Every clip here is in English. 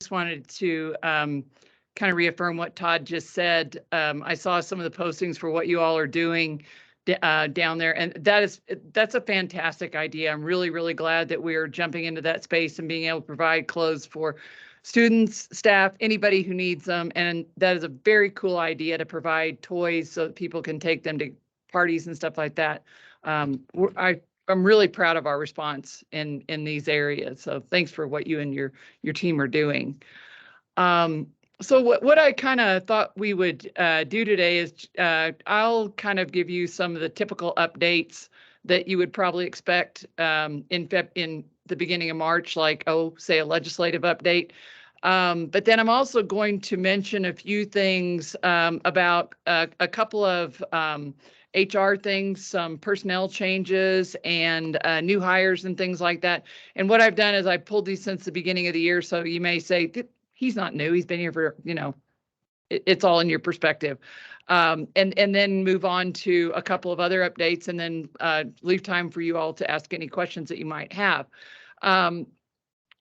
just wanted to kind of reaffirm what Todd just said. I saw some of the postings for what you all are doing down there, and that's a fantastic idea. I'm really, really glad that we're jumping into that space and being able to provide clothes for students, staff, anybody who needs them. And that is a very cool idea to provide toys so that people can take them to parties and stuff like that. I'm really proud of our response in these areas. So thanks for what you and your team are doing. So what I kind of thought we would do today is I'll kind of give you some of the typical updates that you would probably expect in the beginning of March, like, say a legislative update. But then I'm also going to mention a few things about a couple of HR things, some personnel changes and new hires and things like that. And what I've done is I pulled these since the beginning of the year. So you may say, he's not new, he's been here for, it's all in your perspective. And then move on to a couple of other updates, and then leave time for you all to ask any questions that you might have.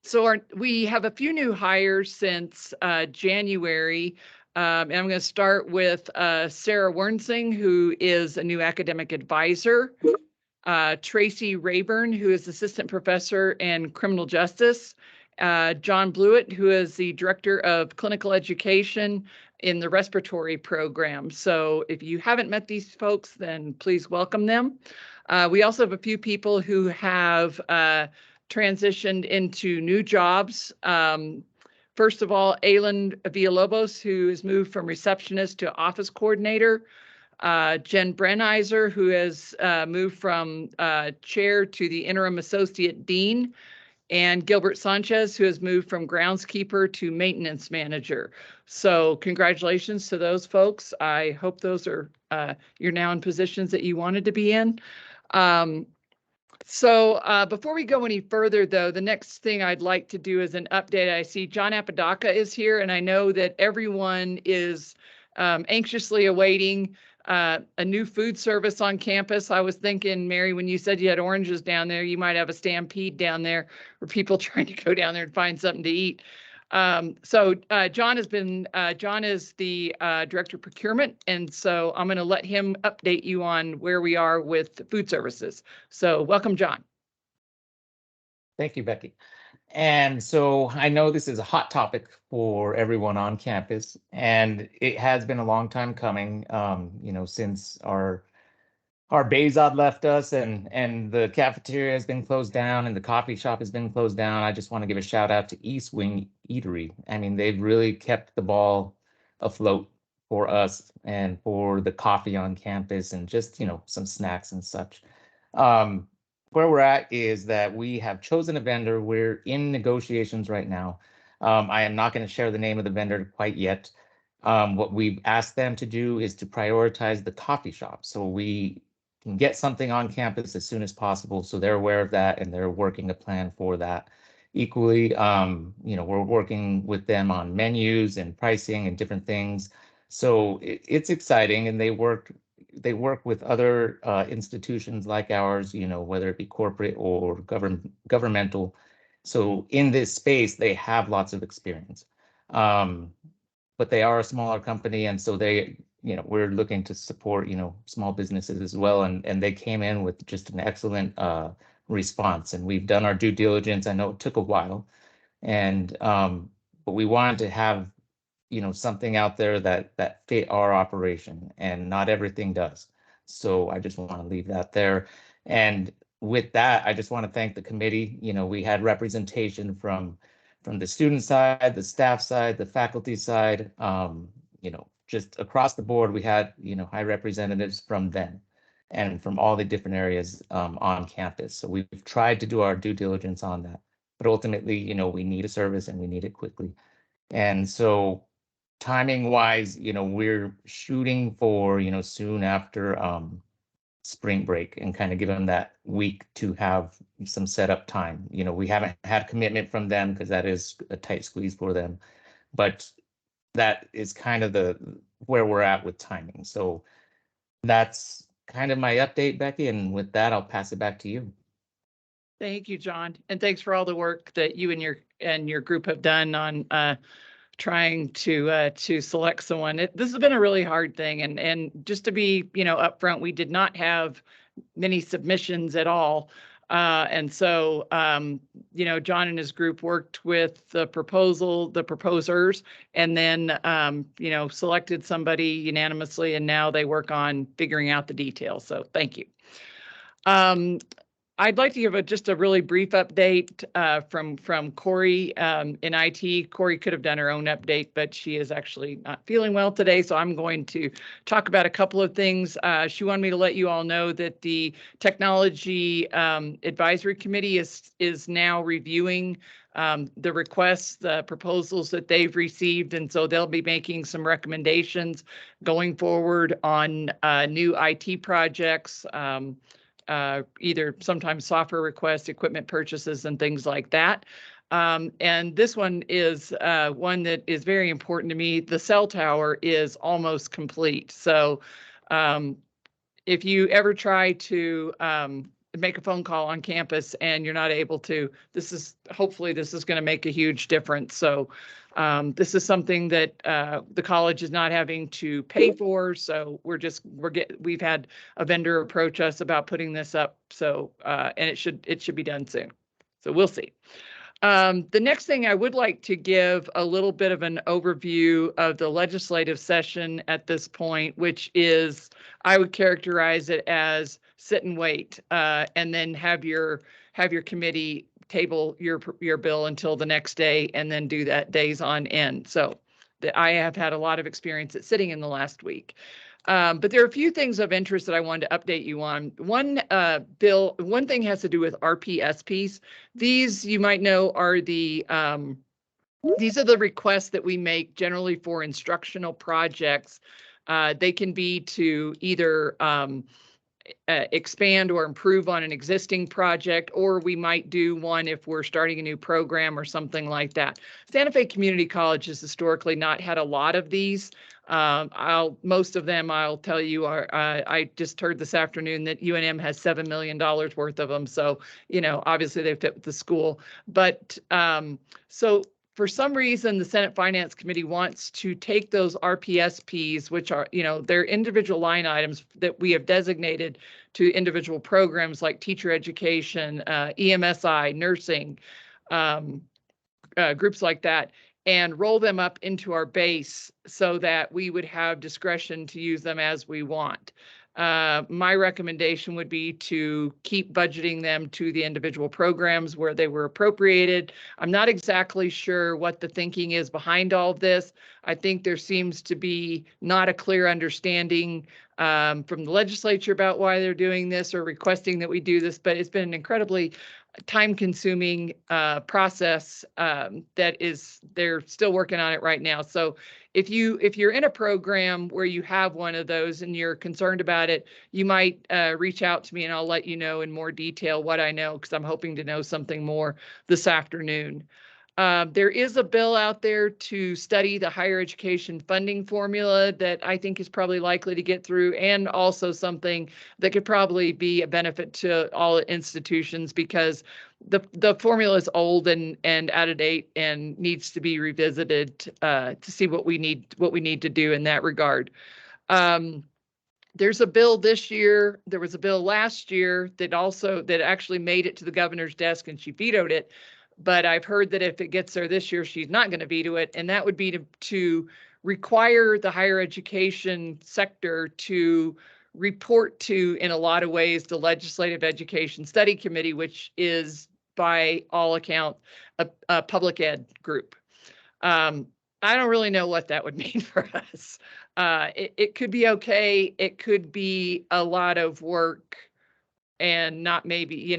So we have a few new hires since January. And I'm going to start with Sarah Wernsing, who is a new academic advisor. Tracy Rayburn, who is assistant professor in criminal justice. John Blewett, who is the director of clinical education in the respiratory program. So if you haven't met these folks, then please welcome them. We also have a few people who have transitioned into new jobs. First of all, Aylin Villalobos, who has moved from receptionist to office coordinator. Jen Brenizer, who has moved from chair to the interim associate dean. And Gilbert Sanchez, who has moved from groundskeeper to maintenance manager. So congratulations to those folks. I hope those are, you're now in positions that you wanted to be in. So before we go any further, though, the next thing I'd like to do is an update. I see John Apodaca is here, and I know that everyone is anxiously awaiting a new food service on campus. I was thinking, Mary, when you said you had oranges down there, you might have a stampede down there or people trying to go down there and find something to eat. So John is the director of procurement, and so I'm going to let him update you on where we are with food services. So welcome, John. Thank you, Becky. And so I know this is a hot topic for everyone on campus, and it has been a long time coming, since our Bezod left us and the cafeteria has been closed down and the coffee shop has been closed down. I just want to give a shout out to East Wing Eatery. I mean, they've really kept the ball afloat for us and for the coffee on campus and just, some snacks and such. Where we're at is that we have chosen a vendor. We're in negotiations right now. I am not going to share the name of the vendor quite yet. What we've asked them to do is to prioritize the coffee shop so we can get something on campus as soon as possible. So they're aware of that and they're working a plan for that. Equally, we're working with them on menus and pricing and different things. So it's exciting, and they work with other institutions like ours, whether it be corporate or governmental. So in this space, they have lots of experience. But they are a smaller company, and so they, we're looking to support, small businesses as well. And they came in with just an excellent response, and we've done our due diligence. I know it took a while, and but we wanted to have something out there that fit our operation, and not everything does. So I just want to leave that there. And with that, I just want to thank the committee. We had representation from the student side, the staff side, the faculty side, just across the board. We had, high representatives from them and from all the different areas on campus. So we've tried to do our due diligence on that. But ultimately, we need a service and we need it quickly. And so timing wise, we're shooting for, soon after spring break, and kind of give them that week to have some setup time. We haven't had commitment from them because that is a tight squeeze for them, but that is kind of where we're at with timing. So that's kind of my update, Becky. And with that, I'll pass it back to you. Thank you, John. And thanks for all the work that you and your group have done on trying to select someone. This has been a really hard thing. And just to be, upfront, we did not have many submissions at all. And so, John and his group worked with the proposers, and then, selected somebody unanimously, and now they work on figuring out the details. So thank you. I'd like to give just a really brief update from Corey in IT. Corey could have done her own update, but she is actually not feeling well today, so I'm going to talk about a couple of things. She wanted me to let you all know that the Technology Advisory Committee is now reviewing the requests, the proposals that they've received, and so they'll be making some recommendations going forward on new IT projects. Either sometimes software requests, equipment purchases, and things like that. And this one is one that is very important to me. The cell tower is almost complete. So if you ever try to make a phone call on campus and you're not able to, hopefully this is going to make a huge difference. So this is something that the college is not having to pay for. So we've had a vendor approach us about putting this up. So and it should be done soon. So we'll see. The next thing I would like to give a little bit of an overview of the legislative session at this point, which is, I would characterize it as sit and wait, and then have your committee table your bill until the next day, and then do that days on end. So I have had a lot of experience at sitting in the last week. But there are a few things of interest that I wanted to update you on. One thing has to do with RPSPs. These, you might know, are these are the requests that we make generally for instructional projects. They can be to either expand or improve on an existing project, or we might do one if we're starting a new program or something like that. Santa Fe Community College has historically not had a lot of these. Most of them, I'll tell you, are, I just heard this afternoon that UNM has $7 million worth of them. So, obviously they fit with the school. But so for some reason, the Senate Finance Committee wants to take those RPSPs, which are, they're individual line items that we have designated to individual programs like teacher education, EMSI, nursing, groups like that, and roll them up into our base so that we would have discretion to use them as we want. My recommendation would be to keep budgeting them to the individual programs where they were appropriated. I'm not exactly sure what the thinking is behind all of this. I think there seems to be not a clear understanding from the legislature about why they're doing this or requesting that we do this, but it's been an incredibly time-consuming process they're still working on it right now. So if you're in a program where you have one of those and you're concerned about it, you might reach out to me and I'll let you know in more detail what I know, because I'm hoping to know something more this afternoon. There is a bill out there to study the higher education funding formula that I think is probably likely to get through, and also something that could probably be a benefit to all institutions, because the formula is old and out of date and needs to be revisited to see what we need to do in that regard. There's a bill this year. There was a bill last year that actually made it to the governor's desk and she vetoed it. But I've heard that if it gets there this year, she's not going to veto it. And that would be to require the higher education sector to report to, in a lot of ways, the Legislative Education Study Committee, which is, by all accounts, a public ed group. I don't really know what that would mean for us. It could be okay. It could be a lot of work. And not maybe,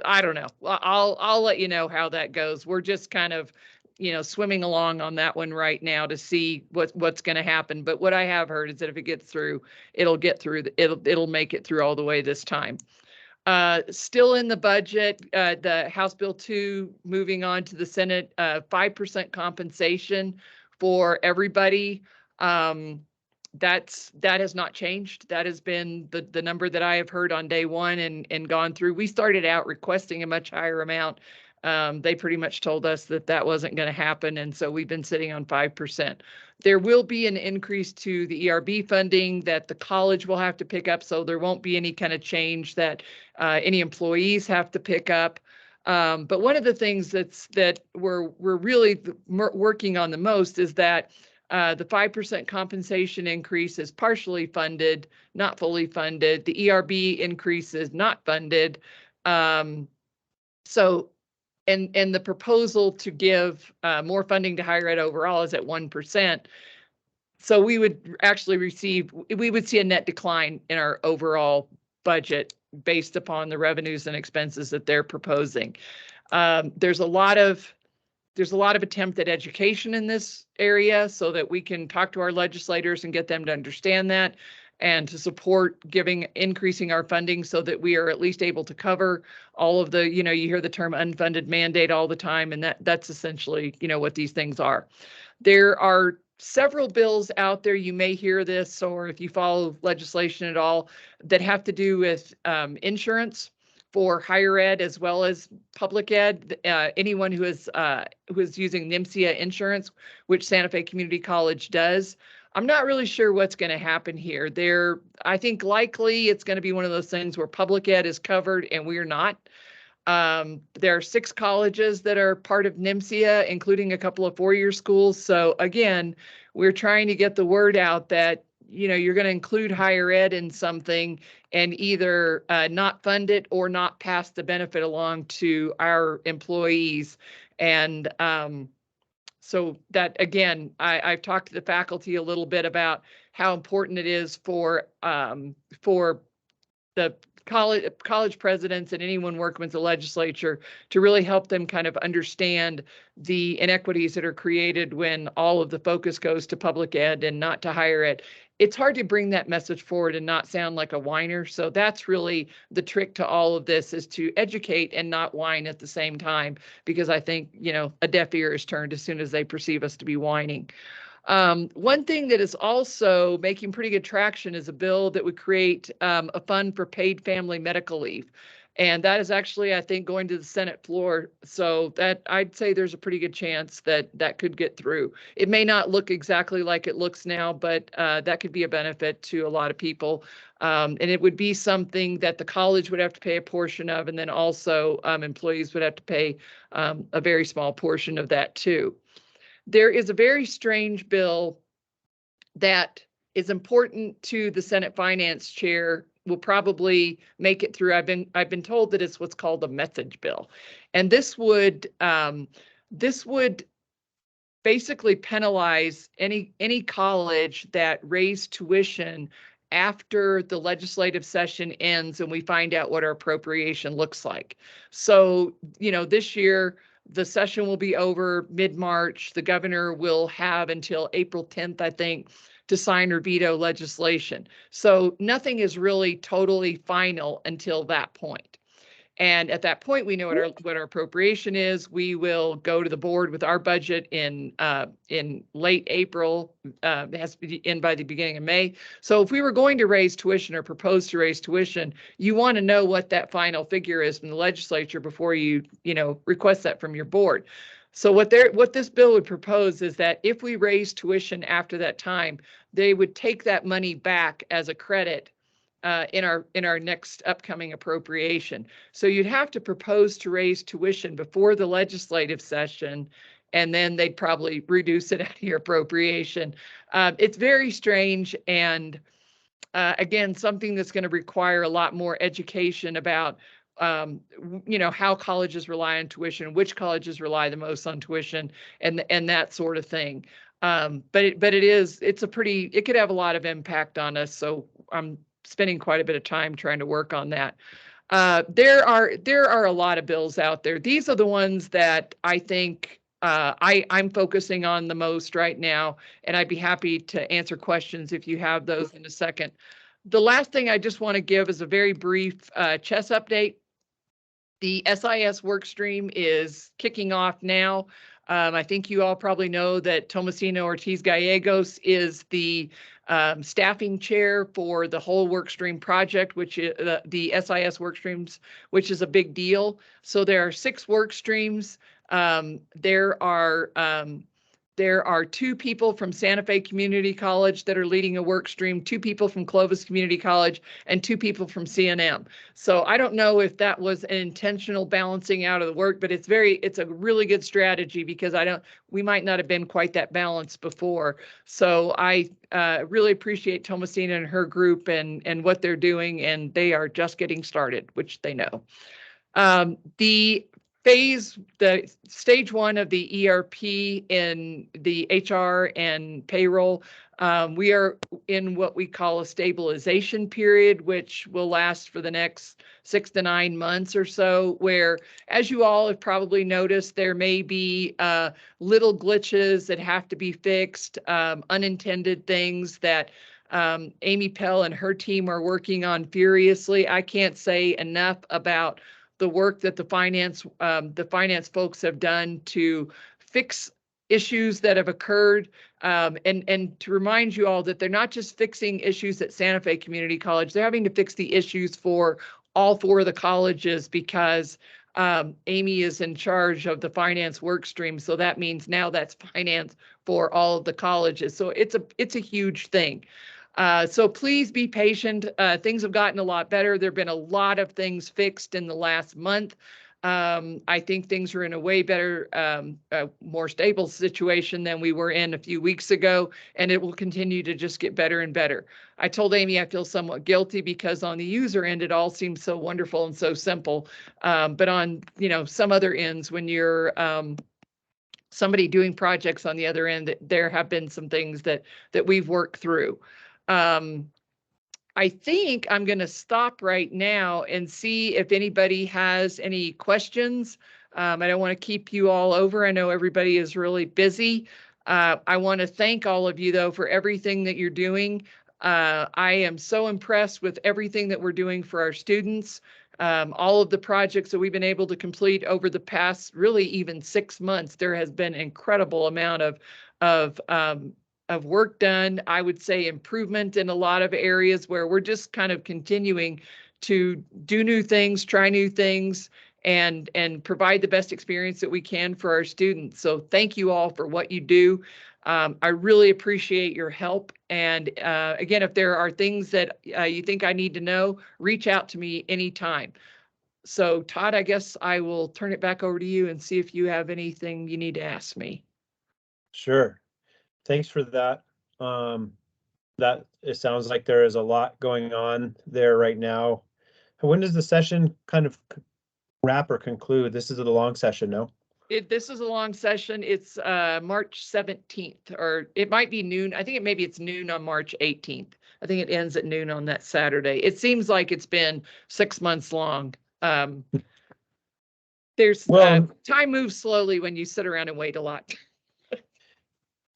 I don't know. I'll let you know how that goes. We're just kind of, swimming along on that one right now to see what's going to happen. But what I have heard is that if it gets through, it'll make it through all the way this time. Still in the budget, the House Bill 2 moving on to the Senate, 5% compensation for everybody. that has not changed. That has been the number that I have heard on day one and gone through. We started out requesting a much higher amount. They pretty much told us that that wasn't going to happen, and so we've been sitting on 5%. There will be an increase to the ERB funding that the college will have to pick up, so there won't be any kind of change that any employees have to pick up. But one of the things that we're really working on the most is that the 5% compensation increase is partially funded, not fully funded. The ERB increase is not funded. So, and the proposal to give more funding to higher ed overall is at 1%. So we would actually see a net decline in our overall budget based upon the revenues and expenses that they're proposing. There's a lot of attempt at education in this area so that we can talk to our legislators and get them to understand that and to support increasing our funding so that we are at least able to cover all of the, you hear the term unfunded mandate all the time, and that's essentially, what these things are. There are several bills out there, you may hear this, or if you follow legislation at all, that have to do with insurance for higher ed as well as public ed. Anyone who is using NMCA insurance, which Santa Fe Community College does. I'm not really sure what's going to happen here. I think likely it's going to be one of those things where public ed is covered and we're not. There are 6 colleges that are part of NMCA, including a couple of 4-year schools. So again, we're trying to get the word out that, you're going to include higher ed in something and either not fund it or not pass the benefit along to our employees. And so that, again, I've talked to the faculty a little bit about how important it is for the college presidents and anyone working with the legislature to really help them kind of understand the inequities that are created when all of the focus goes to public ed and not to higher ed. It's hard to bring that message forward and not sound like a whiner. So that's really the trick to all of this, is to educate and not whine at the same time, because I think, a deaf ear is turned as soon as they perceive us to be whining. One thing that is also making pretty good traction is a bill that would create a fund for paid family medical leave. And that is actually, I think, going to the Senate floor. So that I'd say there's a pretty good chance that that could get through. It may not look exactly like it looks now, but that could be a benefit to a lot of people. And it would be something that the college would have to pay a portion of, and then also employees would have to pay a very small portion of that too. There is a very strange bill that is important to the Senate Finance Chair, will probably make it through. I've been told that it's what's called a message bill. And this would basically penalize any college that raised tuition after the legislative session ends and we find out what our appropriation looks like. So, this year, the session will be over mid-March. The governor will have until April 10th, I think, to sign or veto legislation. So nothing is really totally final until that point. And at that point, we know what our appropriation is. We will go to the board with our budget in late April. It has to be in by the beginning of May. So if we were going to raise tuition or propose to raise tuition, you want to know what that final figure is from the legislature before you request that from your board. So what this bill would propose is that if we raise tuition after that time, they would take that money back as a credit in our next upcoming appropriation. So you'd have to propose to raise tuition before the legislative session, and then they'd probably reduce it out of your appropriation. It's very strange, and again, something that's going to require a lot more education about how colleges rely on tuition, which colleges rely the most on tuition, and that sort of thing. But it could have a lot of impact on us. So I'm spending quite a bit of time trying to work on that. There are a lot of bills out there. These are the ones that I think I'm focusing on the most right now, and I'd be happy to answer questions if you have those in a second. The last thing I just want to give is a very brief CHESS update. The SIS work stream is kicking off now. I think you all probably know that Tomasino Ortiz Gallegos is the staffing chair for the whole workstream project, which is the SIS workstreams, which is a big deal. So there are 6 work streams. There are 2 people from Santa Fe Community College that are leading a work stream, 2 people from Clovis Community College, and 2 people from CNM. So I don't know if that was an intentional balancing out of the work, but it's a really good strategy, because we might not have been quite that balanced before. So I really appreciate Tomasina and her group and what they're doing, and they are just getting started, which they know. The stage 1 of the ERP in the HR and payroll, we are in what we call a stabilization period, which will last for the next 6 to 9 months or so, where, as you all have probably noticed, there may be little glitches that have to be fixed, unintended things that Amy Pell and her team are working on furiously. I can't say enough about the work that the finance folks have done to fix issues that have occurred, and to remind you all that they're not just fixing issues at Santa Fe Community College, they're having to fix the issues for all 4 of the colleges, because Amy is in charge of the finance work stream. So that means now that's finance for all of the colleges. So it's a huge thing. So please be patient. Things have gotten a lot better. There have been a lot of things fixed in the last month. I think things are in a way better, more stable situation than we were in a few weeks ago, and it will continue to just get better and better. I told Amy I feel somewhat guilty, because on the user end, it all seems so wonderful and so simple. But on, some other ends, when you're somebody doing projects on the other end, there have been some things that we've worked through. I think I'm going to stop right now and see if anybody has any questions. I don't want to keep you all over. I know everybody is really busy. I want to thank all of you, though, for everything that you're doing. I am so impressed with everything that we're doing for our students. All of the projects that we've been able to complete over the past, really even 6 months, there has been an incredible amount of work done. I would say improvement in a lot of areas where we're just kind of continuing to do new things, try new things, and provide the best experience that we can for our students. So thank you all for what you do. I really appreciate your help. And again, if there are things that you think I need to know, reach out to me anytime. So Todd, I guess I will turn it back over to you and see if you have anything you need to ask me. Sure. Thanks for that. That it sounds like there is a lot going on there right now. When does the session kind of wrap or conclude? This is a long session, no? This is a long session. It's March 17th, or it might be noon. I think it's noon on March 18th. I think it ends at noon on that Saturday. It seems like it's been 6 months long. There's time moves slowly when you sit around and wait a lot.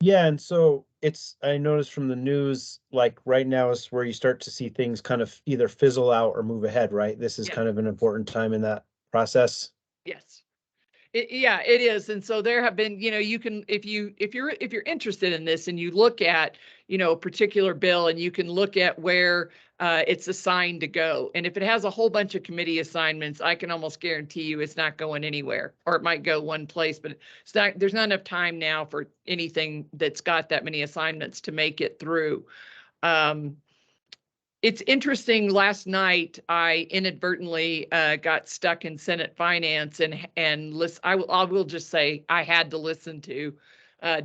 Yeah, and so I noticed from the news, like right now is where you start to see things kind of either fizzle out or move ahead, right? This is kind of an important time in that process. Yes. Yeah, it is. And so there have been, you can, if you're interested in this and you look at, a particular bill, and you can look at where it's assigned to go. And if it has a whole bunch of committee assignments, I can almost guarantee you it's not going anywhere, or it might go one place, but there's not enough time now for anything that's got that many assignments to make it through. It's interesting. Last night, I inadvertently got stuck in Senate Finance, and listen. I will just say I had to listen to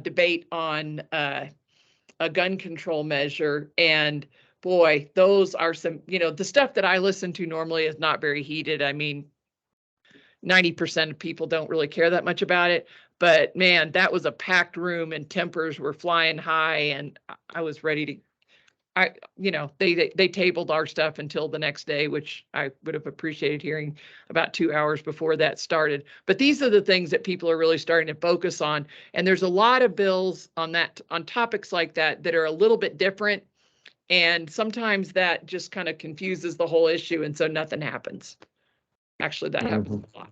debate on a gun control measure, and boy, those are some. The stuff that I listen to normally is not very heated. I mean, 90% of people don't really care that much about it, but man, that was a packed room, and tempers were flying high, and I was ready to. They tabled our stuff until the next day, which I would have appreciated hearing about 2 hours before that started. But these are the things that people are really starting to focus on. And there's a lot of bills on topics like that are a little bit different. And sometimes that just kind of confuses the whole issue. And so nothing happens. Actually, that happens a lot.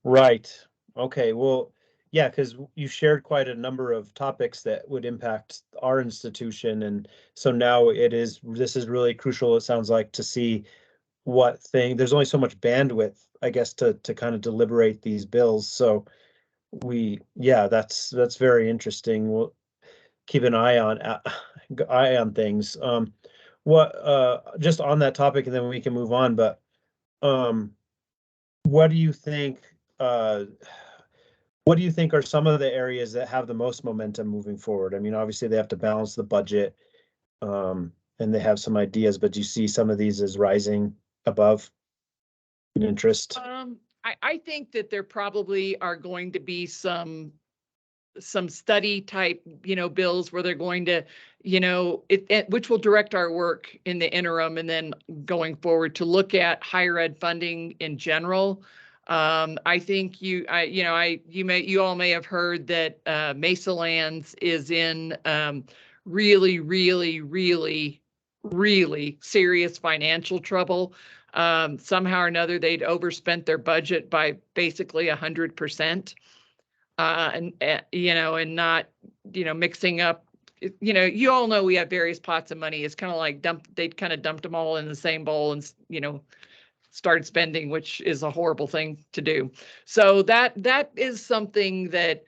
Right. Okay, well, yeah, because you shared quite a number of topics that would impact our institution, and so now this is really crucial, it sounds like, to see there's only so much bandwidth, I guess, to kind of deliberate these bills. So yeah, that's very interesting. We'll keep an eye on things. Just on that topic, and then we can move on, but um what do you think uh what do you think are some of the areas that have the most momentum moving forward? I mean, obviously they have to balance the budget, and they have some ideas, but do you see some of these as rising above in interest? I think that there probably are going to be some study type, bills where they're going to, which will direct our work in the interim and then going forward to look at higher ed funding in general. I think you all may have heard that Mesa Lands is in really, really, really, really serious financial trouble. Somehow or another, they'd overspent their budget by basically 100%. And not, mixing up, you all know we have various pots of money. It's kind of like they'd kind of dumped them all in the same bowl and, started spending, which is a horrible thing to do. So that is something that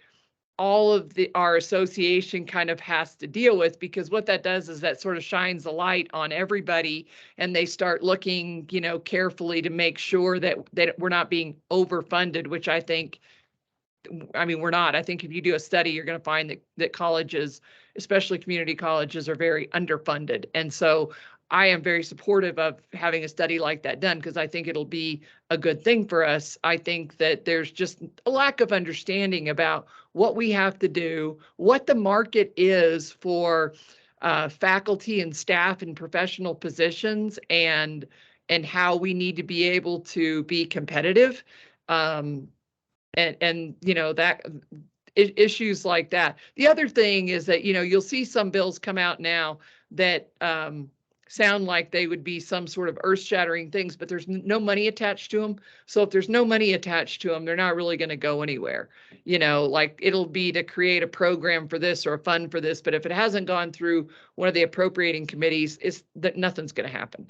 all of our association kind of has to deal with, because what that does is that sort of shines a light on everybody, and they start looking, carefully to make sure that we're not being overfunded, which we're not. I think if you do a study, you're going to find that colleges, especially community colleges, are very underfunded. And so I am very supportive of having a study like that done, because I think it'll be a good thing for us. I think that there's just a lack of understanding about what we have to do, what the market is for faculty and staff in professional positions, and how we need to be able to be competitive. And that issues like that. The other thing is that, you'll see some bills come out now that sound like they would be some sort of earth-shattering things, but there's no money attached to them. So if there's no money attached to them, they're not really going to go anywhere. Like it'll be to create a program for this or a fund for this, but if it hasn't gone through one of the appropriating committees, it's that nothing's going to happen.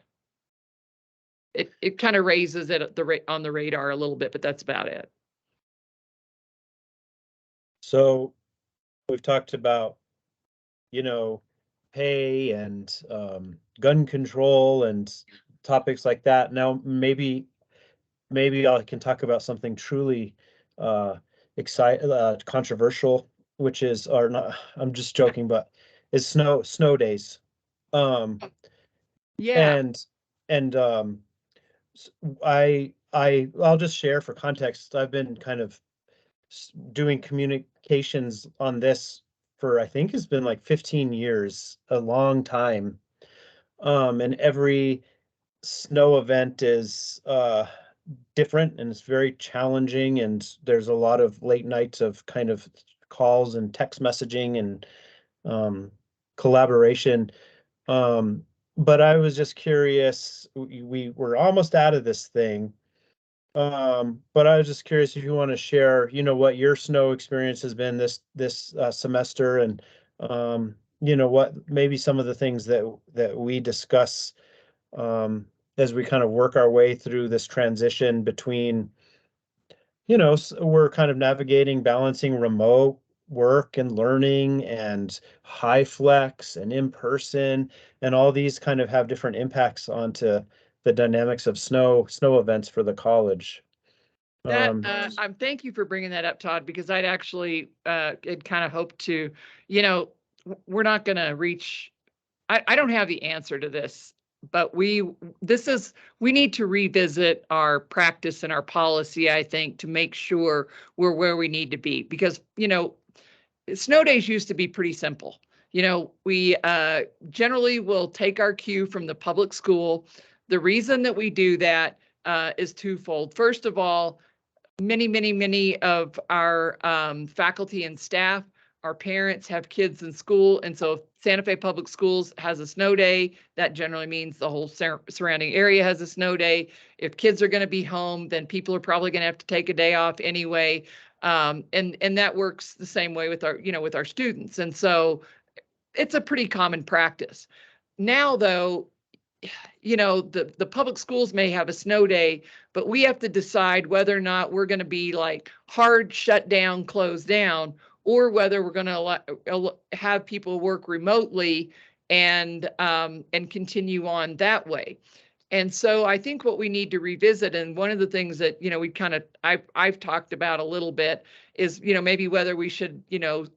It kind of raises it on the radar a little bit, but that's about it. So we've talked about, pay and gun control and topics like that. Now, maybe I can talk about something truly controversial, which is, or not, I'm just joking, but is snow days. Yeah. And I'll just share for context. I've been kind of doing communications on this for, I think it's been like 15 years, a long time. And every snow event is different, and it's very challenging, and there's a lot of late nights of kind of calls and text messaging and collaboration. But I was just curious, we were almost out of this thing. But I was just curious if you want to share, what your snow experience has been this semester, and what maybe some of the things that we discuss as we kind of work our way through this transition between, we're kind of navigating, balancing remote work and learning and high flex and in person, and all these kind of have different impacts onto the dynamics of snow events for the college. Thank you for bringing that up, Todd, because I'd actually had kind of hoped to, we're not going to reach. I don't have the answer to this, but we need to revisit our practice and our policy, I think, to make sure we're where we need to be, because snow days used to be pretty simple. We generally will take our cue from the public school. The reason that we do that is twofold. First of all, many of our faculty and staff, our parents have kids in school. And so if Santa Fe Public Schools has a snow day, that generally means the whole surrounding area has a snow day. If kids are going to be home, then people are probably going to have to take a day off anyway. And that works the same way with our, with our students. And so it's a pretty common practice. Now, though, the public schools may have a snow day, but we have to decide whether or not we're going to be like hard shut down, closed down, or whether we're going to have people work remotely and continue on that way. And so I think what we need to revisit, and one of the things that, I've talked about a little bit is, maybe whether we should,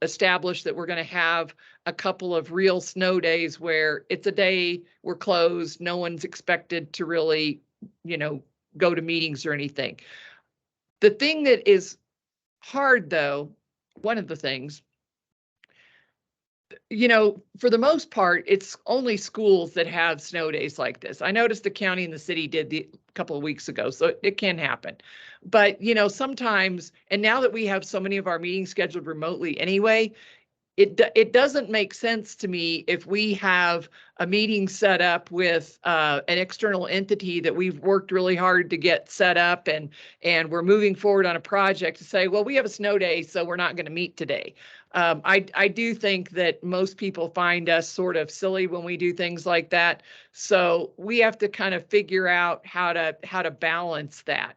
establish that we're going to have a couple of real snow days where it's a day we're closed, no one's expected to really, go to meetings or anything. The thing that is hard, though, one of the things, for the most part, it's only schools that have snow days like this. I noticed the county and the city did a couple of weeks ago, so it can happen. But, sometimes, and now that we have so many of our meetings scheduled remotely anyway, it doesn't make sense to me if we have a meeting set up with an external entity that we've worked really hard to get set up, and we're moving forward on a project, to say, well, we have a snow day, so we're not going to meet today. I do think that most people find us sort of silly when we do things like that. So we have to kind of figure out how to balance that.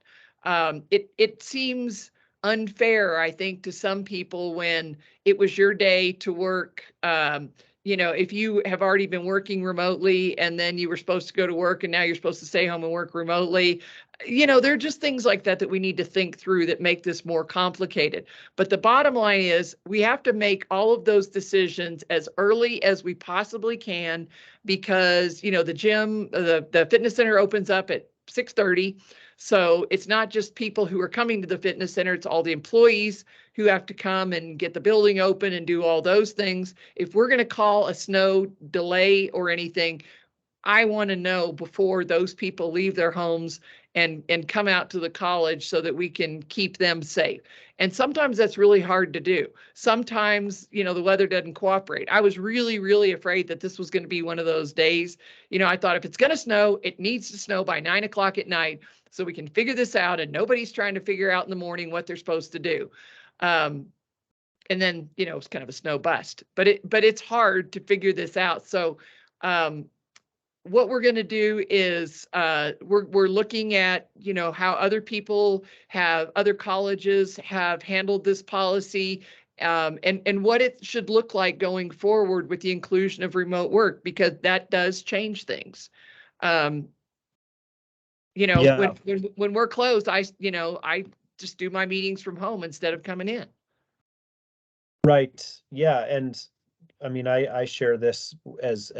It seems unfair, I think, to some people when it was your day to work. If you have already been working remotely and then you were supposed to go to work and now you're supposed to stay home and work remotely, there are just things like that that we need to think through that make this more complicated. But the bottom line is we have to make all of those decisions as early as we possibly can, because, the gym, the fitness center opens up at 6:30. So it's not just people who are coming to the fitness center, it's all the employees who have to come and get the building open and do all those things. If we're going to call a snow delay or anything, I want to know before those people leave their homes and come out to the college so that we can keep them safe. And sometimes that's really hard to do. Sometimes, the weather doesn't cooperate. I was really, really afraid that this was going to be one of those days. I thought if it's going to snow, it needs to snow by 9 o'clock at night so we can figure this out and nobody's trying to figure out in the morning what they're supposed to do. And then, it's kind of a snow bust, but it's hard to figure this out. So, what we're going to do is we're looking at, how other colleges have handled this policy, and what it should look like going forward with the inclusion of remote work, because that does change things. Yeah. When we're closed, I just do my meetings from home instead of coming in. Right. Yeah. And I mean, I share this as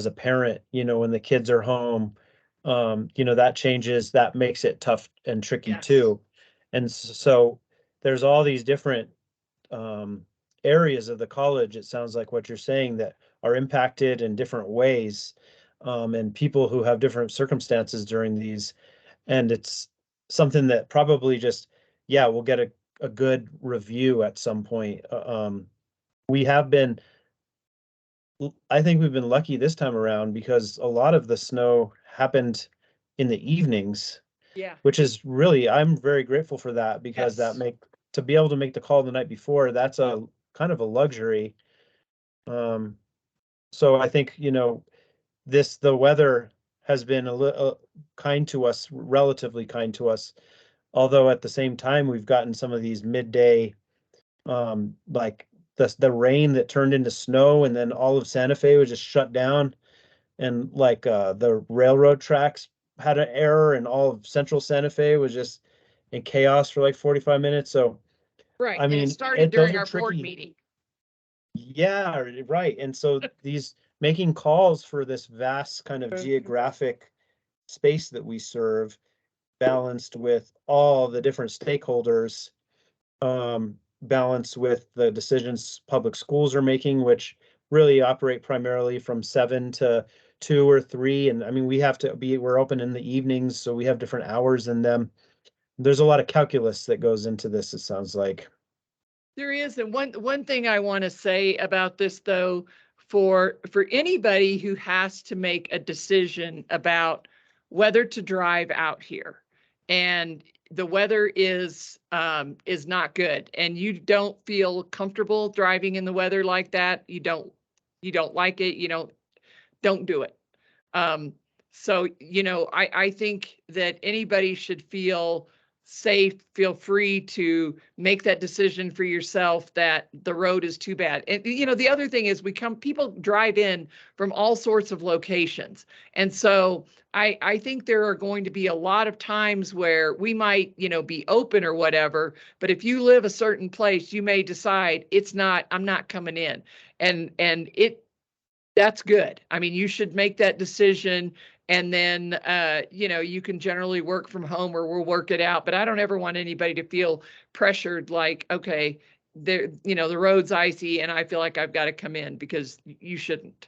a parent, when the kids are home, that changes, that makes it tough and tricky Yes. too. And so there's all these different areas of the college, it sounds like what you're saying, that are impacted in different ways, and people who have different circumstances during these. And it's something that probably just, we'll get a good review at some point. We have been, I think we've been lucky this time around because a lot of the snow happened in the evenings, Yeah. which is really, I'm very grateful for that, because Yes. to be able to make the call the night before, that's a kind of a luxury. So I think, the weather has been a little kind to us, relatively kind to us. Although at the same time, we've gotten some of these midday, like the rain that turned into snow, and then all of Santa Fe was just shut down, and like the railroad tracks had an error, and all of central Santa Fe was just in chaos for like 45 minutes. So Right. I And mean, it started those during are our board tricky. meeting. Yeah, right. And so these making calls for this vast kind of geographic space that we serve, balanced with all the different stakeholders, balanced with the decisions public schools are making, which really operate primarily from 7 to 2 or 3. And I mean, we're open in the evenings, so we have different hours in them. There's a lot of calculus that goes into this, it sounds like. There is. And one thing I want to say about this, though, for anybody who has to make a decision about whether to drive out here, and the weather is not good and you don't feel comfortable driving in the weather like that, you don't like it, don't do it. So, I think that anybody should feel safe, feel free to make that decision for yourself that the road is too bad. And, the other thing is people drive in from all sorts of locations. And so I think there are going to be a lot of times where we might, be open or whatever, but if you live a certain place, you may decide I'm not coming in. And that's good. I mean, you should make that decision and then, you can generally work from home or we'll work it out. But I don't ever want anybody to feel pressured like, okay, the road's icy and I feel like I've got to come in, because you shouldn't.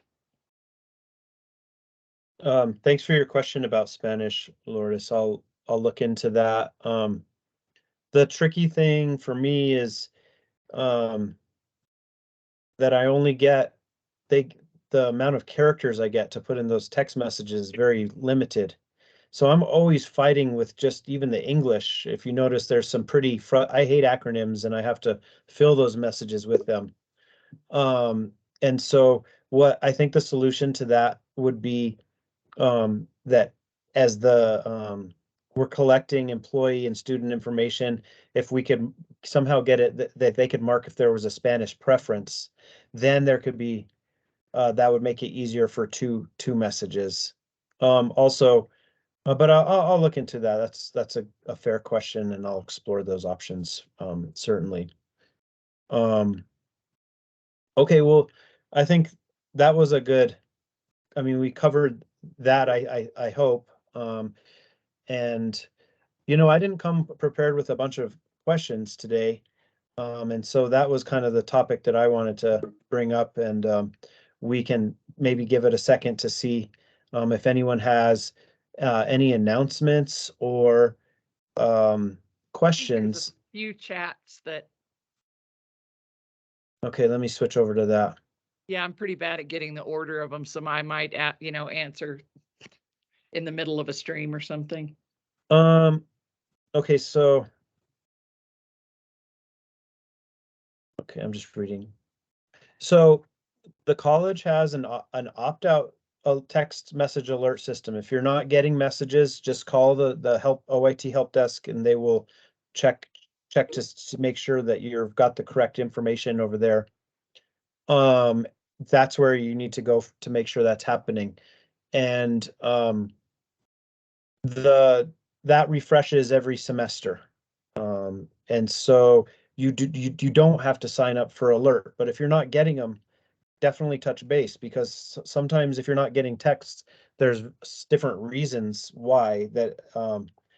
Thanks for your question about Spanish, Lourdes. I'll look into that. The tricky thing for me is that I only get the amount of characters I get to put in those text messages is very limited. So I'm always fighting with just even the English. If you notice, there's some I hate acronyms and I have to fill those messages with them. And so what I think the solution to that would be that as we're collecting employee and student information, if we could somehow get it that they could mark if there was a Spanish preference, then there could be that would make it easier for two messages. Also, but I'll look into that. That's a fair question, and I'll explore those options certainly. Okay, well, I think that was a good. I mean, we covered that. I hope. And I didn't come prepared with a bunch of questions today. And so that was kind of the topic that I wanted to bring up, and we can maybe give it a second to see if anyone has any announcements or questions. There's a few chats that. Okay, let me switch over to that. Yeah, I'm pretty bad at getting the order of them, so I might, answer in the middle of a stream or something. Okay, so. Okay, I'm just reading. So the college has an opt-out text message alert system. If you're not getting messages, just call the OIT help desk and they will check to make sure that you've got the correct information over there. That's where you need to go to make sure that's happening. And that refreshes every semester. And so you don't have to sign up for alert, but if you're not getting them, definitely touch base, because sometimes if you're not getting texts, there's different reasons why that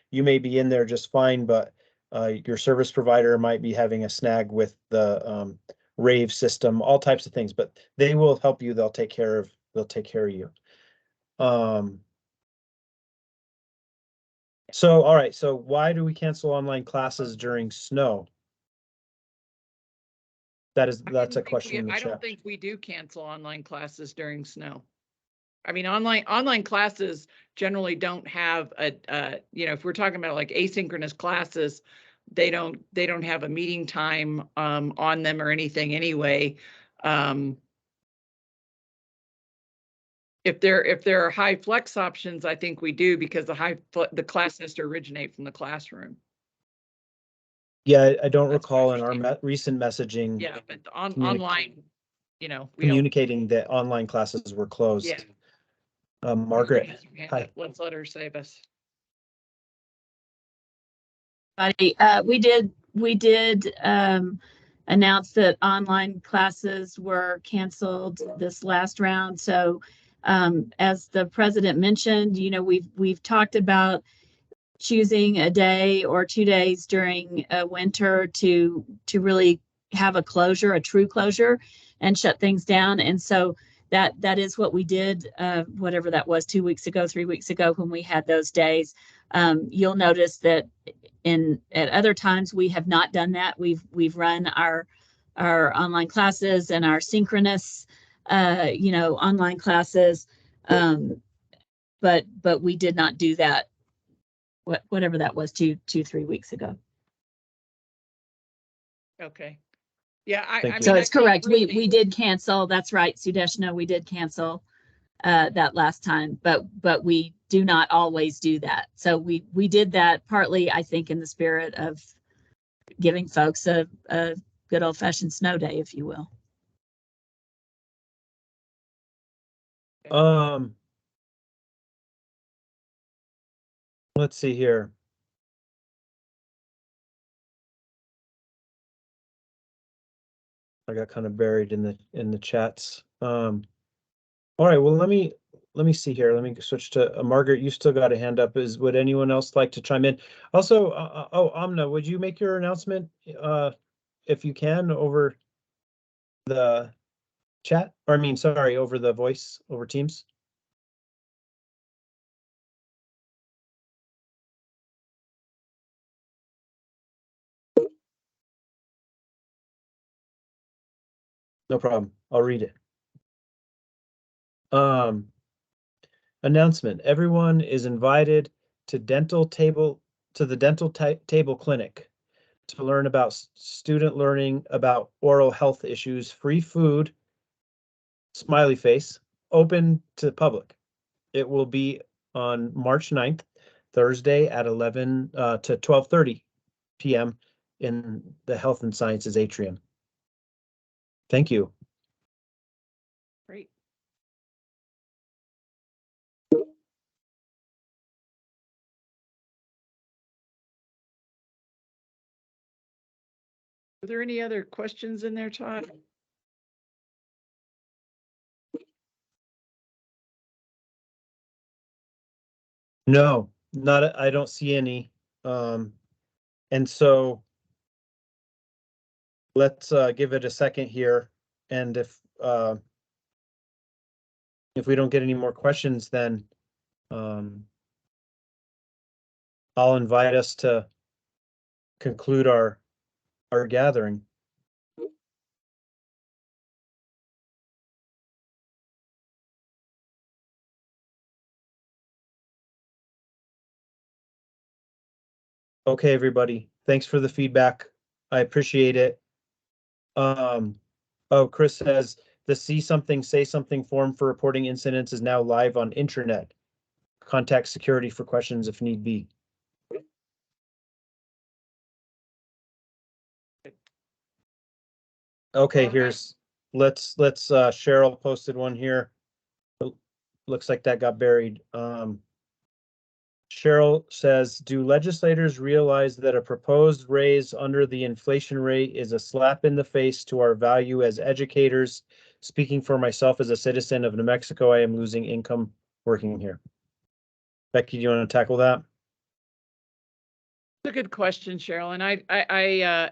you may be in there just fine, but your service provider might be having a snag with the rave system, all types of things, but they will help you. They'll take care of you. So, all right. So why do we cancel online classes during snow? That's a question in the I chat. don't think we do cancel online classes during snow. I mean, online classes generally don't have if we're talking about like asynchronous classes, they don't have a meeting time on them or anything anyway. If there are high flex options, I think we do, because the class has to originate from the classroom. Yeah, I don't That's recall my in our recent messaging. Yeah, but online, communicating that online classes were closed. Yeah. Margaret, hi. Let's let her save us. We did announce that online classes were canceled this last round. So as the president mentioned, we've talked about choosing a day or 2 days during winter to really have a true closure, and shut things down. And so that is what we did, whatever that was, 2 weeks ago, 3 weeks ago, when we had those days. You'll notice that at other times we have not done that. We've run our online classes and our synchronous online classes, but we did not do that whatever that was, 3 weeks ago. Okay. Yeah, Thank I you. So mean, it's I think correct. really- We did cancel. That's right, Sudeshna, we did cancel that last time, but we do not always do that. So we did that partly, I think, in the spirit of giving folks a good old fashioned snow day, if you will. Let's see here. I got kind of buried in the chats. All right, well, let me see here. Let me switch to Margaret. You still got a hand up. Would anyone else like to chime in? Also, Amna, would you make your announcement if you can over the chat? Or I mean, sorry, over the voice over Teams. No problem. I'll read it. Announcement. Everyone is invited to the dental table clinic to learn about student learning about oral health issues, free food, smiley face, open to the public. It will be on March 9th, Thursday at 11 to 12:30 p.m. in the Health and Sciences Atrium. Thank you. Great. Are there any other questions in there, Todd? No, I don't see any. And so let's give it a second here. And if we don't get any more questions, then I'll invite us to conclude our gathering. Okay, everybody. Thanks for the feedback. I appreciate it. Oh, Chris says the see something, say something form for reporting incidents is now live on intranet. Contact security for questions if need be. Okay, here's let's Cheryl posted one here. Looks like that got buried. Cheryl says, do legislators realize that a proposed raise under the inflation rate is a slap in the face to our value as educators? Speaking for myself as a citizen of New Mexico, I am losing income working here. Becky, do you want to tackle that? It's a good question, Cheryl. And I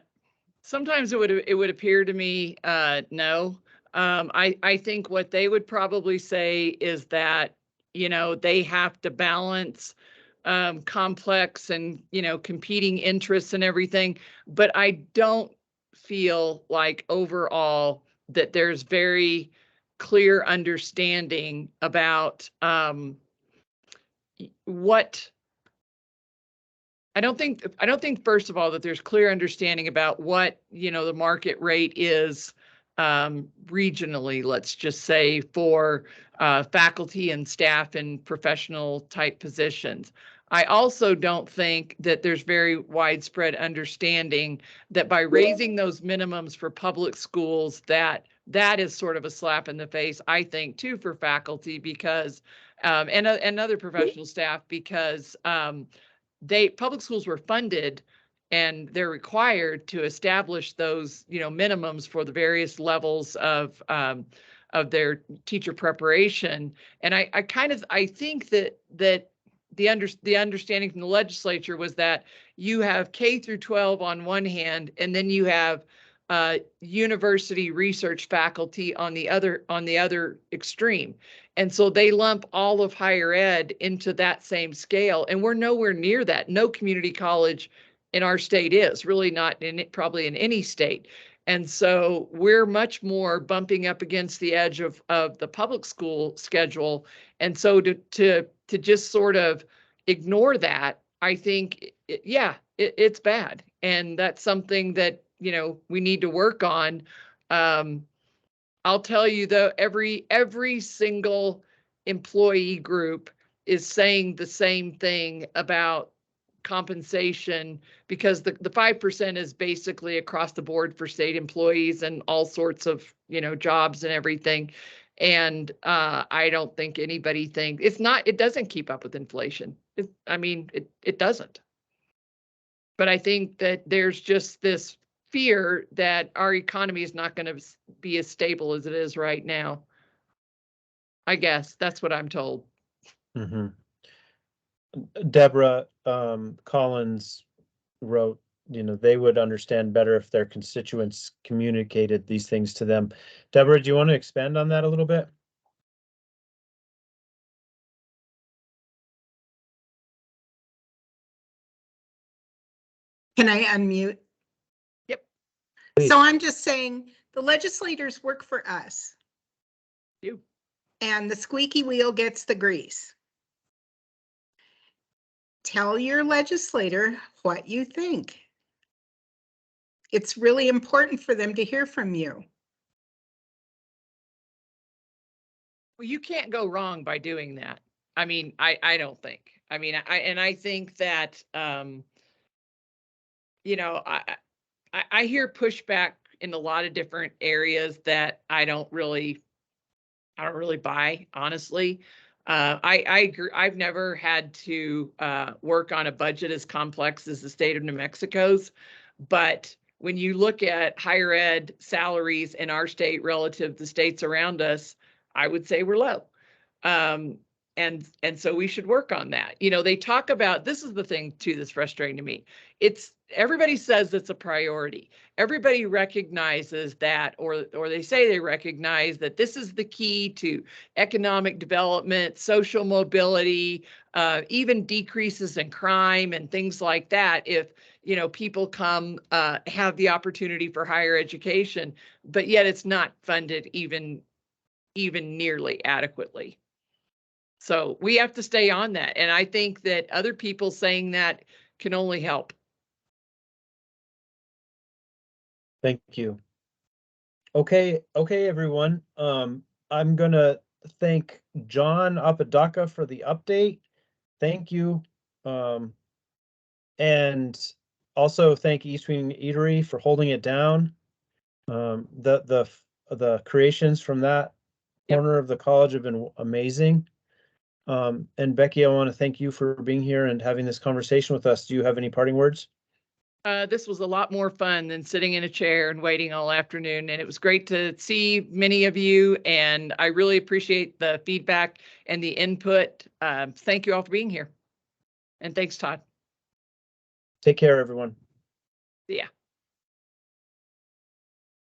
sometimes it would appear to me, no. I think what they would probably say is that, you know, they have to balance complex and, you know, competing interests and everything. But I don't feel like overall that there's very clear understanding about what I don't think first of all that there's clear understanding about what, you know, the market rate is regionally, let's just say, for faculty and staff in professional type positions. I also don't think that there's very widespread understanding that by raising those minimums for public schools, that is sort of a slap in the face, I think, too, for faculty because and other professional staff because public schools were funded and they're required to establish those, you know, minimums for the various levels of their teacher preparation. And I think that the understanding from the legislature was that you have K through 12 on one hand, and then you have university research faculty on the other extreme. And so they lump all of higher ed into that same scale. And we're nowhere near that. No community college in our state is, really not probably in any state. And so we're much more bumping up against the edge of the public school schedule. And so to just sort of ignore that, I think, it's bad. And that's something that, we need to work on. I'll tell you though, every single employee group is saying the same thing about compensation, because the 5% is basically across the board for state employees and all sorts of, jobs and everything. And I don't think anybody thinks it doesn't keep up with inflation. It doesn't. But I think that there's just this fear that our economy is not going to be as stable as it is right now. I guess that's what I'm told. Mm-hmm. Deborah Collins wrote, they would understand better if their constituents communicated these things to them. Deborah, do you want to expand on that a little bit? Can I unmute? Yep. Please. So I'm just saying the legislators work for us. You. And the squeaky wheel gets the grease. Tell your legislator what you think. It's really important for them to hear from you. Well, you can't go wrong by doing that. I don't think. I think that, I hear pushback in a lot of different areas that I don't really buy, honestly. I agree. I've never had to work on a budget as complex as the state of New Mexico's, but when you look at higher ed salaries in our state relative to states around us, I would say we're low. And so we should work on that. They talk about, this is the thing too that's frustrating to me. Everybody says it's a priority. Everybody recognizes that, or they say they recognize that this is the key to economic development, social mobility, even decreases in crime and things like that. If people come have the opportunity for higher education, but yet it's not funded even nearly adequately. So we have to stay on that. And I think that other people saying that can only help. Thank you. Okay, everyone. I'm gonna thank John Apodaca for the update. Thank you. And also thank East Wing Eatery for holding it down. The creations from that corner of the college have been amazing. And Becky, I want to thank you for being here and having this conversation with us. Do you have any parting words? This was a lot more fun than sitting in a chair and waiting all afternoon. And it was great to see many of you. And I really appreciate the feedback and the input. Thank you all for being here. And thanks, Todd. Take care, everyone. See ya.